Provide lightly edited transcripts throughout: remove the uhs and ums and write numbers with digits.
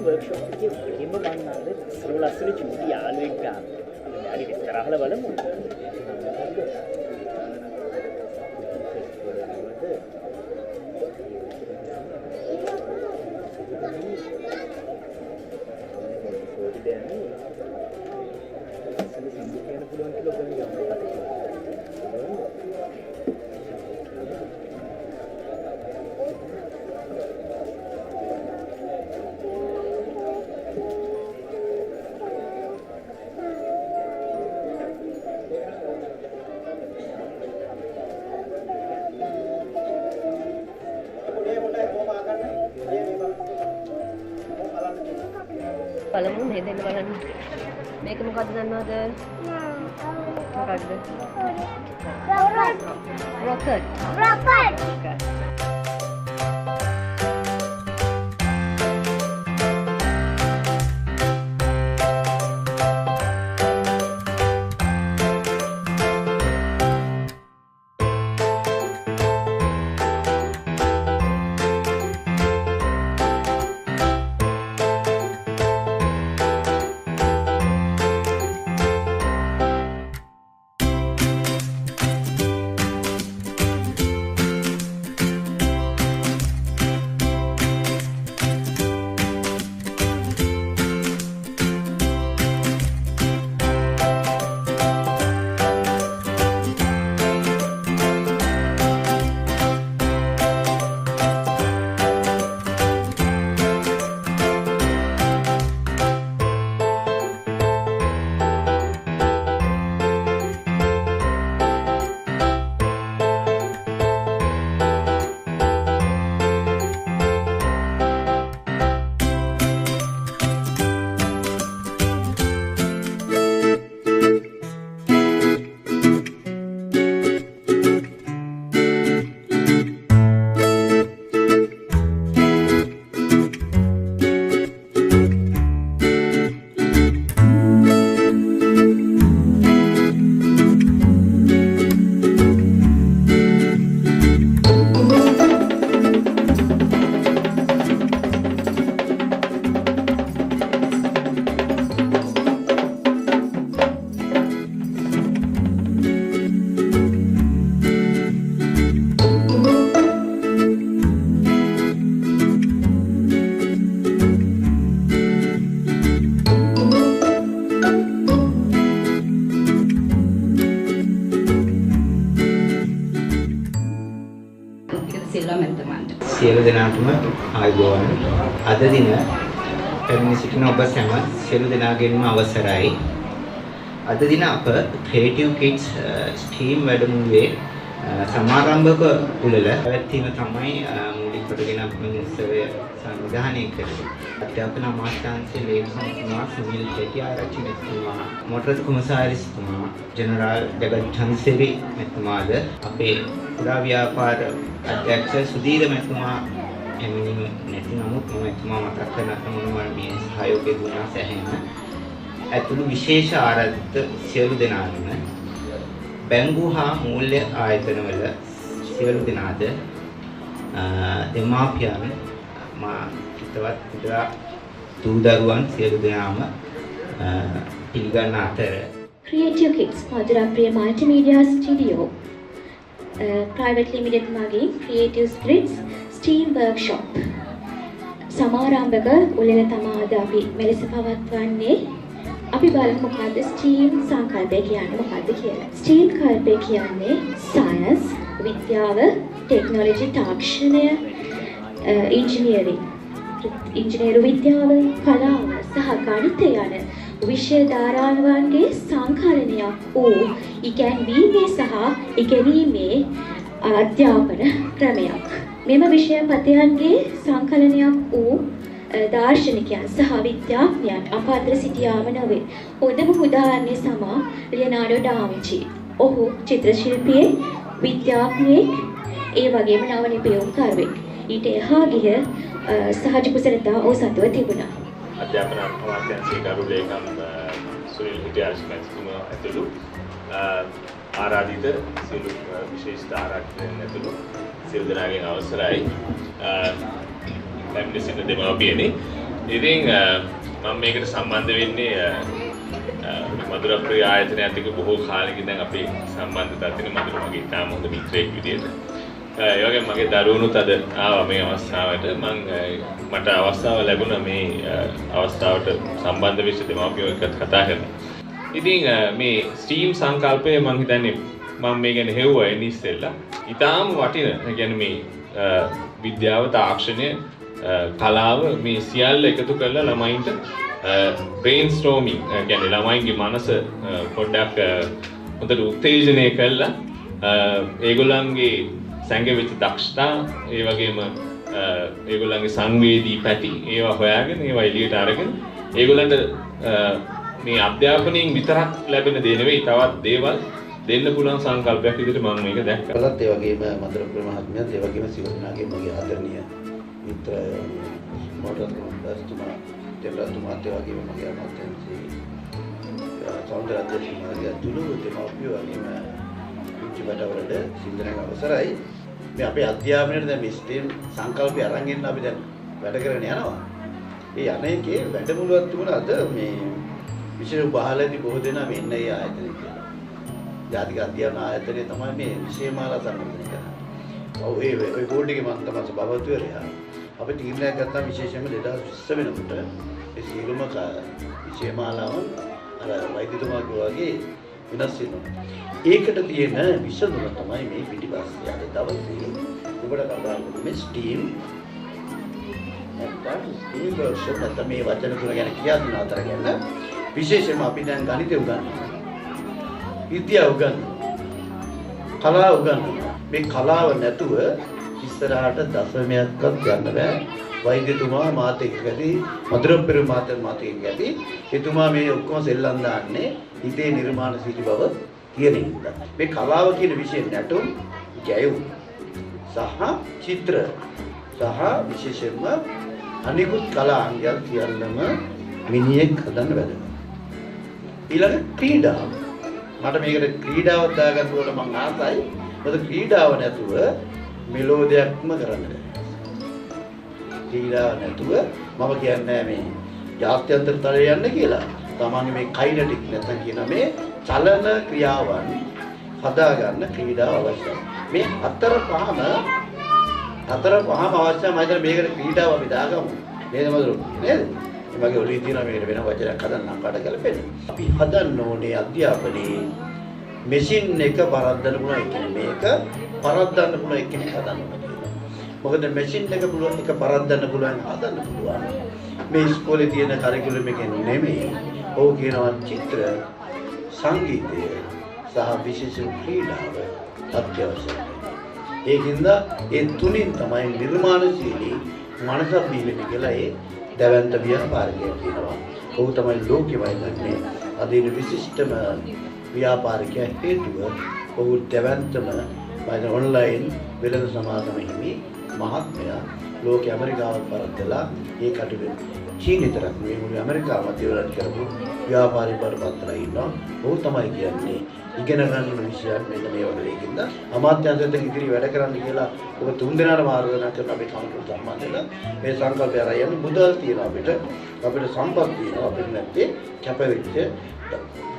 workshop එකේ මුලින්ම මම අද සරලස්සන චූටි යාළුවෙක් ගන්න. අපි විස්තර අහලා බලමු. බලමු මේ දෙන්න බලන්න. මේක මොකද්ද දන්නවද? මොකද්ද? රොකට්. රොකට්. සියලු දෙනාටම ආයුබෝවන්. අද දින පැමිණ සිටින ඔබ සැම සියලු දෙනාගෙන්ම අවසරයි. අද දින අප ක්‍රියේටිව් කිඩ්ස් ස්ටීම් වැඩමුළුවේ සමාරම්භක උළෙල පැවැත්වීම තමයි මූලික කොටගෙන අපි උත්සවය සංවිධානය කළේ. අධ්‍යාපන අමාත්‍යාංශයේ ලේකම්තුමා සුනිල් හෙටිආරච්චි මැතිතුමා, මොටර් කොමසාරිස්තුමා, ජෙනරාල් ජගත් චන්සේරි මැතිතුමාද අපේ කුඩා ව්‍යාපාර අධ්‍යක්ෂ සුදීර මැතිතුමා එමිණිම නැති නමුත් මම එතුමා මතක් කරගන්න මොනවා මේ සහයෝගය දුන්නා සැහැණ ඇතුළු විශේෂ ආරාධිත සියලු දෙනාම බැංකු හා මූල්‍ය ආයතනවල සියලු දෙනාද දෙමාපියන් මා හිතවත් කුඩා දූ දරුවන් සියලු දෙනාම පිළිගන්න අතර Creative Kids මధుරප්‍රිය Multimedia Studio Private Limited මගින් Creative Spirits STEAM Workshop සමාරම්භක උළෙල තමා අද අපි මෙලෙස පවත්වන්නේ. අපි බලමු මොකද්ද STEAM සංකල්පය කියන්නේ මොකද්ද කියලා. STEAM කල්පය කියන්නේ science, විද්‍යාව, ටෙක්නොලොජි, තාක්ෂණය, ඉංජිනේරු විද්‍යාව, කලාව සහ ගණිතය යන විෂය ධාරාවන්ගේ සංකලනයක් වූ ඉගැන්වීමේ සහ ඉගෙනීමේ අධ්‍යාපන ක්‍රමයක්. මෙම විෂය පතයන්ගේ සංකලනයක් වූ දාර්ශනිකයන් සහ විද්‍යාඥයන් අප අතර සිටියාම නොවේ. හොඳම උදාහරණය සමා ලියනාඩෝ ඩා වින්චි. ඔහු චිත්‍ර ශිල්පියෙක්, විද්‍යාඥයෙක්, ඒ වගේම නව නිපැයුම්කරුවෙක්. ඊට එහා ගිය සහජ කුසලතා ඔහු සතුව තිබුණා. අධ්‍යාපන අමාත්‍යාංශයේ ගරු ලේකම් සුනිල් හෙටිආරච්චි මැතිතුමා ඇතුළු ආරාධිත සියලු විශේෂ ආරාධිතයන් ඇතුළු සියලු දෙනාගෙන් අවසරයි. ලැබෙන දෙමාපියනි. ඉතින් මම මේකට සම්බන්ධ වෙන්නේ මధుරප්‍රිය ආයතනයත් එක්ක බොහෝ කාලෙකින් දැන් අපේ සම්බන්ධතාවය තියෙන මధుර මගේ ඉතාම හොඳ මිත්‍රයෙක් විදියට. ඒ වගේම මගේ දරුවනුත් අද ආවා මේ අවස්ථාවට. මට අවස්ථාව ලැබුණා මේ අවස්ථාවට සම්බන්ධ වෙච්ච දෙමාපියෝ එක්ක කතා කරන්න. ඉතින් මේ STEAM සංකල්පය මම හිතන්නේ මම මේ ගැන හෙව්වා එන්නේ ඉස්සෙල්ලා. ඊටාම වටින. ඒ කියන්නේ මේ විද්‍යාව, තාක්ෂණය, කලාව මේ සියල්ල එකතු කරලා ළමයින්ට බ්‍රේන්ස්ටෝමින් කියන්නේ ළමයින්ගේ මනස පොඩ්ඩක් හොඳට උත්තේජනය කරලා ඒගොල්ලන්ගේ සංගවිත දක්ෂතා ඒ වගේම ඒගොල්ලන්ගේ සංවේදී පැති ඒවා හොයාගෙන ඒවා එළියට අරගෙන ඒගොල්ලන්ට මේ අධ්‍යාපනයෙන් විතරක් ලැබෙන දේ නෙවෙයි තවත් දේවල් දෙන්න පුළුවන් සංකල්පයක් විදිහට මම මේක දැක්කා. ඒත් ඒ වගේම මధుරප්‍රිය මහත්මයාත් ඒ වගේම සිවුනාගේ මගේ ආදරණීය මිත්‍ර මොඩර්තුමා දෙව්රතුමාත් ඒ වගේම මගේ අමාත්‍යාංශයේ සෞන්දර්ය අධ්‍යක්ෂකගේ අතුළු දෙමාපියෝ අනිම පිටිබඩවලට සින්දරක අවසරයි. මේ අපේ අධ්‍යාපනයේ දැන් මේ STEAM සංකල්පය අරන් ඉන්න අපි දැන් වැඩ කරගෙන යනවා. ඒ අනේකේ වැඩමුළුවක් තිබුණා අද මේ විශේෂ බහලදී බොහෝ දෙනා මේ ඉන්නේ ආයතනයේ කියලා. ජාතික අධ්‍යාපන ආයතනයේ තමයි මේ විශේෂමාලා සම්බන්ධ කරන්නේ. ඔව් ඒ බෝඩ් එකේ මම තමයි සභාපතිවරයා. අපි තීරණයක් ගත්තා විශේෂයෙන්ම 2020 වෙනකොට ඒ සියලුම විශේෂමාලාවන් අර වෛද්‍යතුමාගේ වගේ වෙනස් වෙනවා. ඒකට තියෙන විසඳුම තමයි මේ පිටිපස්සේ අද දවසේ ඔබට කතා කරන්නේ STEAM STEAM වර්ක්ෂොප් එක මේ වචන තුන ගැන කියා දුන්න අතර ගැන විශේෂයෙන්ම අපි දැන් ගණිතය උගන්වනවා. විද්‍යාව උගන්වනවා. කලාව උගන්වනවා. මේ කලාව නැතුව ඉස්සරහට දශමයක්වත් ගන්න බෑ. වෛද්‍යතුමා මාත් එක්කදී මధుරප්‍රිය මාත් එක්කදී එතුමා මේ ඔක්කොම සෙල්ලම් දාන්නේ හිතේ නිර්මාණ සිටි බව කියන එක. මේ කලාව කියන විශේෂ නැටුම්, ගැයුම් සහ චිත්‍ර සහ විශේෂයෙන්ම අනිකුත් කලා අංගයන් සියල්ලම මිනිහෙක් හදන්න වැදගත්. ඊළඟ ක්‍රීඩාව. මට මේකට ක්‍රීඩාවක් දාගන්නකොට මම ආසයි. මොකද ක්‍රීඩාව නැතුව මෙලෝ දෙයක්ම කරන්න බැහැ. ක්‍රීඩාව නැතුව මම කියන්නේ මේ ජාත්‍යන්තර තලයේ යන්න කියලා. තමන්ගේ මේ කයිනටික් නැත්නම් කියන මේ චලන ක්‍රියාවන් හදාගන්න ක්‍රීඩාව අවශ්‍යයි. මේ හතර පහම අවශ්‍යයි. මම හිතන්නේ මේකට ක්‍රීඩාව අපි දාගමු. නේද මදුරු? නේද? මගේ ඔළුවේ තියෙන මේකට වෙන වචනයක් හදන්න අංකට ගැලපෙන්නේ. අපි හදන්න ඕනේ අධ්‍යාපනයේ මැෂින් එක පරද්දන්න පුළුවන් කියන්නේ මේක පරද්දන්න පුළුවන් එකනේ හදන්න ඕනේ. මොකද මැෂින් එක පුළුවන් එක පරද්දන්න පුළුවන් හදන්න පුළුවන්. මේ ඉස්කෝලේ තියෙන කරිකියුලම් එකෙන් නෙමෙයි. ඔව් කියනවා චිත්‍ර, සංගීතය සහ විශේෂ ක්‍රීඩාව අත්‍යවශ්‍යයි. ඒකින්ද ඒ තුنين තමයි නිර්මාණශීලී මනසක් බිහිවෙන්නේ කියලා ඒ දැවැන්ත ව්‍යාපාරිකයා කියනවා. ඔහු තමයි ලෝකෙම ඉන්නේ අදින විශිෂ්ටම ව්‍යාපාරිකයා හේතුව ඔහු දැවැන්තම ඔන්ලයින් වෙළඳ සමාගම හිමි මහත්මයා ලෝක ඇමරිකාවට පරද්දලා ඒ කටයුතු චීනෙතරක් මේ මුළු ඇමරිකාව මැදවලට කරපු ව්‍යාපාරික බරපතල ඉන්නවා. ඔහු තමයි කියන්නේ ඉගෙන ගන්න විෂයන් මෙන්න මේ වගේකින්ද අමාත්‍යාංශයෙන් ඉදිරි වැඩ කරන්න කියලා ඔබ තුන් දෙනාට මාර්ගදර්ශන කරන අපේ කමිටුව සම්බන්ධයෙන් මේ සංකල්පය අරගෙන මුදල් තියෙනවා අපිට සම්පත් තියෙනවා අපිට නැත්තේ කැපවෙච්ච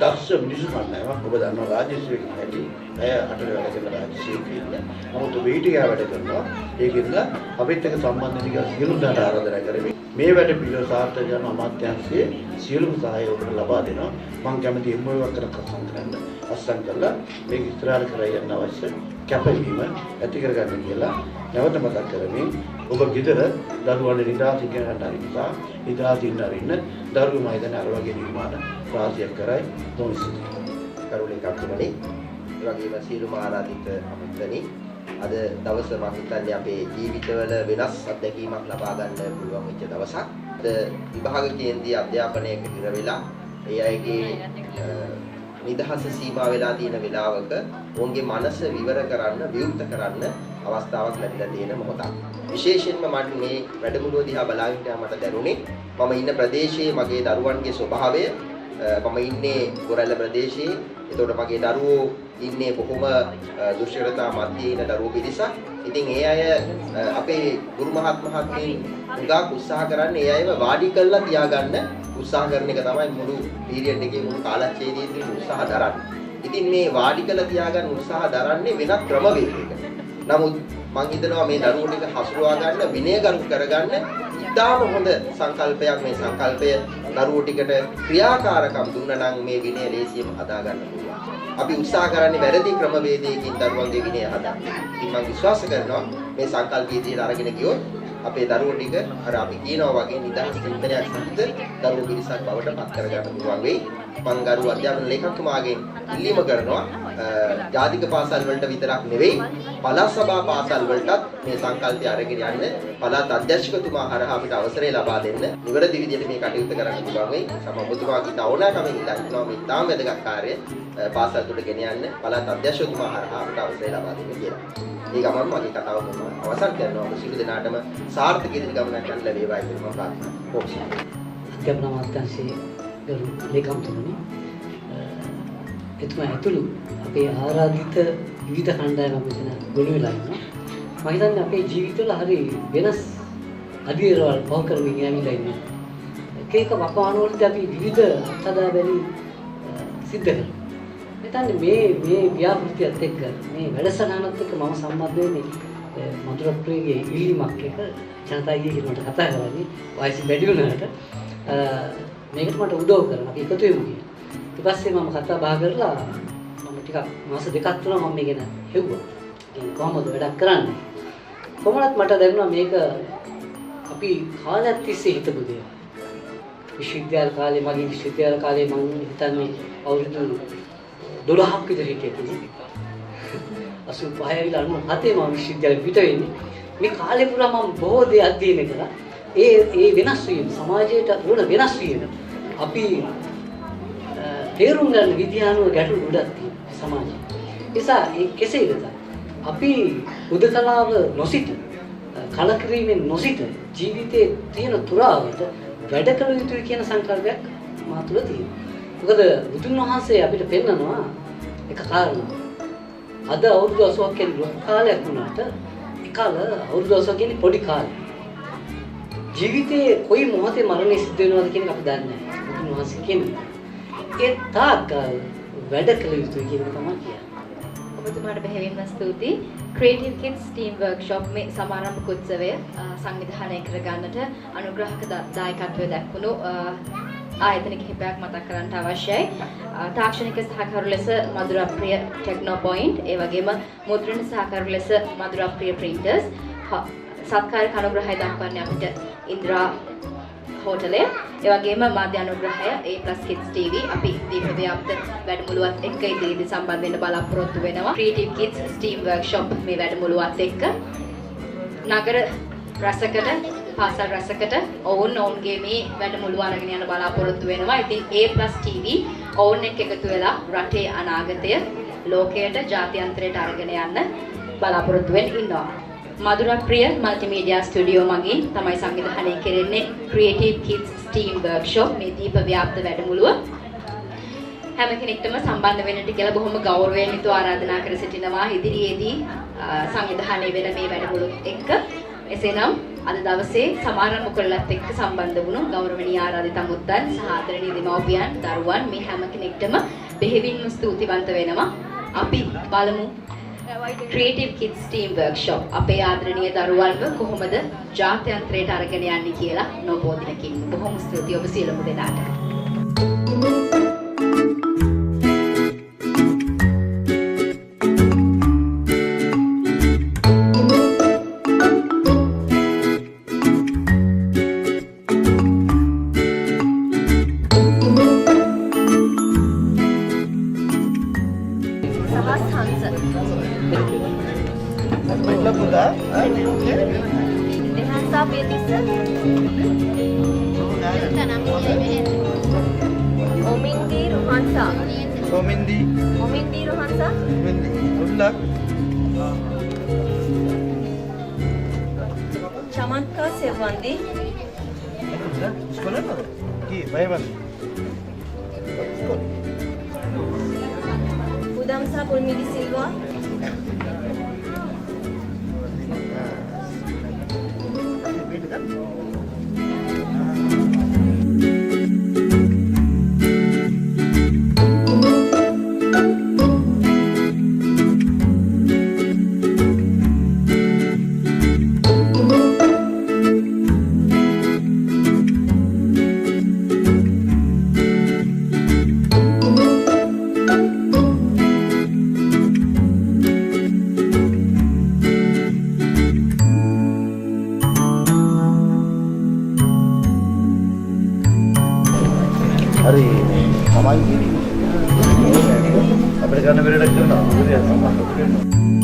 දක්ෂ මිනිස්සු කන්නෑම ඔබ දන්නවා රාජ්‍යසේවක හැටි අය අතර වැඩ කරන රාජ්‍යසේවකයන් නමුත් වේටිකා වැඩ කරනවා ඒකින්ද අපිත් එක්ක සම්බන්ධ වෙන එක සියලු දඩ ආරාධනා කරමි මේ වැඩ පිළිවෙල සාර්ථක කරන අමාත්‍යාංශයේ සියලුම සහයෝගය ලබා දෙනවා මම කැමති එම්මෝවක් කරන්න අස්සම් කළා මේක ඉස්සරහට කරගෙන යන්න අවශ්‍ය කැපවීම ඇති කරගන්න කියලා නැවත මතක් කරමින් ඔබ ගෙදර දරුවන් නිදාස් ඉගෙන ගන්න නිසා නිදාස් ඉන්න දරුවෝ මයිදන අර වගේ නිර්මාණ රාශියක් කරයි තෝන්සිත කරුණේ කක්කමනේ ඒ වගේම සීලුම ආරාධිත අමුත්තනි අද දවස මම හිතන්නේ අපේ ජීවිතවල වෙනස් අත්දැකීමක් ලබා ගන්න පුළුවන් වෙච්ච දවසක්. අද විභාග කේන්ද්‍රීය අධ්‍යාපනයක ඉර වෙලා ඒ අයගේ නිදහස සීමා වෙලා තියෙන වෙලාවක ඔවුන්ගේ මනස විවර කරන්න, විවෘත කරන්න අවස්ථාවක් ලැබිලා තියෙන මොහොතක්. විශේෂයෙන්ම මට මේ වැඩමුළුව දිහා බලාගෙන මට දැනුනේ මම ඉන්න ප්‍රදේශයේ මගේ දරුවන්ගේ ස්වභාවය මම ඉන්නේ ගොරැල්ල ප්‍රදේශයේ. එතකොට මගේ දරුවෝ ඉන්නේ බොහොම දුෂ්කරතා මැදේ ඉන්න දරුවෝ පිරිසක්. ඉතින් ඒ අය අපේ ගුරු මහත්මයන් උගාක් උත්සාහ කරන්නේ ඒ අයව වාඩි කරලා තියාගන්න උත්සාහ කරන එක තමයි මුළු පීරියඩ් එකේ මුළු කාලච්ඡේදයේදී උත්සාහ දරන්නේ. ඉතින් මේ වාඩි කරලා තියාගන්න උත්සාහ දරන්නේ වෙනත් ක්‍රමවේදයකට. නමුත් මම හිතනවා මේ දරුවෝ ටික හසුරුවා ගන්න විනයගරුක කරගන්න ඉතාම හොඳ සංකල්පයක් මේ සංකල්පය දරුවෝ ටිකට ක්‍රියාකාරකම් දුන්නා නම් මේ විනය ලේසියෙම හදා ගන්න පුළුවන්. අපි උත්සාහ කරන්නේ වැරදි ක්‍රමවේදයකින් දරුවන්ගේ විනය හදන්න. ඉතින් මම විශ්වාස කරනවා මේ සංකල්පය දිහා අරගෙන ගියොත් අපේ දරුවෝ ටික අර අපි කියනවා වගේ නිදහස් චින්තනයක් සහිත දරුවෝ පිරිසක් බවට පත් කරගන්න පුළුවන් වෙයි. මම ගරු අධ්‍යාපන ලේකම්තුමාගෙන් ඉල්ලීම කරනවා ජාතික පාසල් වලට විතරක් නෙවෙයි පළාත් සභා පාසල් වලටත් මේ සංකල්පය අරගෙන යන්න පළාත් අධ්‍යක්ෂකතුමා හරහා අපිට අවසරය ලබා දෙන්න නිවැරදි විදිහට මේ කටයුතු කරන්න පුළුවන් වෙයි. සමබුදුමාගේ තවුණාකමින් ඉල්ලනවා මේ තාම වැදගත් කාර්යය පාසල් තුළ ගෙන යන්න පළාත් අධ්‍යක්ෂකතුමා හරහා අපිට අවසරය ලබා දෙන්න කියලා. ඒ ගමන් මගේ කතාව අවසන් කරනවා. ඔබ සියලු දෙනාටම සාර්ථක ඉදිරි ගමනක් යන්න ලැබේවා කියලා මම ප්‍රාර්ථනා කරනවා. අධ්‍යාපන අමාත්‍යාංශයේ ගරු ලේකම්තුමනි එතුමා ඇතුළු අපේ ආරාධිත විවිධ කණ්ඩායම් මෙතන ගොනු වෙලා ඉන්නවා. මම හිතන්නේ අපේ ජීවිතවල හරි වෙනස් අධීරවල් පහ කරමින් යමිලා ඉන්නේ. එක වකවාණු වලදී අපි විවිධ අත්දැක බැලි සිද්ධ කරනවා. හිතන්නේ මේ ව්‍යාපෘතියත් එක්ක මේ වැඩසටහනත් එක්ක මම සම්බන්ධ වෙන්නේ මధుරප්‍රියගේ ඉල්ලීමක් එක ජනතාවගේ හිතට කතා කරන්නේ වයස වැඩි වුණාට මේකට මට උදව් කරන අපි එකතු වෙමු කියලා. ඊට පස්සේ මම කතා බහ කරලා මම ටිකක් මාස දෙකක් තුනක් මම මේක ගැන හෙව්වා. කොහොමද වැඩක් කරන්නේ? කොහොමවත් මට දැනුණා මේක අපි කාලයක් තිස්සේ හිතපු දෙයක්. විශ්වවිද්‍යාල කාලේ මගේ විශ්වවිද්‍යාල කාලේ මම හිතන්නේ අවුරුදු 12ක් විතර හිටියේ. 85 විලා 97 මම විශ්වවිද්‍යාලෙ පිට වෙන්නේ. මේ කාලේ පුරා මම බොහෝ දේ අධ්‍යයනය කළා. ඒ වෙනස් වීම සමාජයට වුණ වෙනස් වීම අපි තේරුම් ගන්න විද්‍යානුව ගැටලු ගොඩක් තියෙනවා සමාජයේ. නිසා ඒ කෙසේද අපි උදකලාව නොසිට කලකිරීමෙන් නොසිට ජීවිතයේ තියෙන තුරාවට වැඩ කළ යුතුයි කියන සංකල්පයක් මා තුළ තියෙනවා. මොකද බුදුන් වහන්සේ අපිට පෙන්නනවා එක කාරණාවක්. අද අවුරුදු 80ක් කියන ලොකු කාලයක් වුණාට ඒකල අවුරුදු 80 කියන්නේ පොඩි කාලයක්. ජීවිතයේ කොයි මොහොතේ මරණය සිද්ධ වෙනවද කියන එක අපි දන්නේ නැහැ. බුදුන් වහන්සේ කියන්නේ. ඒ තාක් වැඩ කළ යුතුයි කියන එක තමයි කියන්නේ. ඔබතුමාට බෙහෙවින්ම ස්තුතියි. Creative Kids Team Workshop මේ සමාරම්භක උත්සවය සංවිධානය කර ගන්නට අනුග්‍රහක දායකත්වය දක්වනු ආයතන කිහිපයක් මතක් කරන්නට අවශ්‍යයි. තාක්ෂණික සහකාරු ලෙස මధుරප්‍රිය ටෙක්නෝ පොයින්ට්, ඒ වගේම මුද්‍රණ සහකාරු ලෙස මధుරප්‍රිය ප්‍රින්ටර්ස්, සත්කාර අනුග්‍රහය දක්වන්නේ අපිට ඉන්ද්‍රා හෝටලය. ඒ වගේම මාධ්‍ය අනුග්‍රහය A+ Kids TV අපි දීප ව්‍යාප්ත වැඩමුළුවත් එක්ක ඉදිරියේදී සම්බන්ධ වෙන්න බලාපොරොත්තු වෙනවා. Creative Kids STEAM Workshop මේ වැඩමුළුවත් එක්ක නගර රසකට පාසල් රසකට ඔවුන්ගේ මේ වැඩමුළුව අරගෙන යන බලාපොරොත්තු වෙනවා. ඉතින් A+ TV ඔවුන් එක්ක එකතු වෙලා රටේ අනාගතය ලෝකයට ජාත්‍යන්තරයට අරගෙන යන්න බලාපොරොත්තු වෙන්න ඉන්නවා. මధుරප්‍රිය මල්ටිමීඩියා ස්ටුඩියෝ මගින් තමයි සංවිධානය කෙරෙන්නේ Creative Kids STEAM Workshop මේ දීප ව්‍යාප්ත වැඩමුළුව. හැම කෙනෙක්ටම සම්බන්ධ වෙන්නට කියලා බොහොම ගෞරවයෙන් යුතුව ආරාධනා කර සිටිනවා ඉදිරියේදී සංවිධානය වෙන මේ වැඩමුළුවත් එක්ක. එසේනම් අද දවසේ සමාරම්භ කොල්ලත් එක්ක සම්බන්ධ වුණු ගෞරවනීය ආරාධිත මුත්තන් සහ ආදරණීය දෙමව්පියන් දරුවන් මේ හැම කෙනෙක්ටම බෙහෙවින්ම ස්තුතිවන්ත වෙනවා. අපි බලමු Creative Kids STEAM Workshop අපේ ආදරණීය දරුවන්ව කොහොමද ජාත්‍යන්තරයට අරගෙන යන්නේ කියලා නොබෝ දිනකින්. බොහොම ස්තුතියි ඔබ සියලුම දෙනාට. Chamatka Sevandi. Udamsa Pulmidi Silva. හරි තමයි අපිට ගන්න බැරි දෙයක් කරනවා.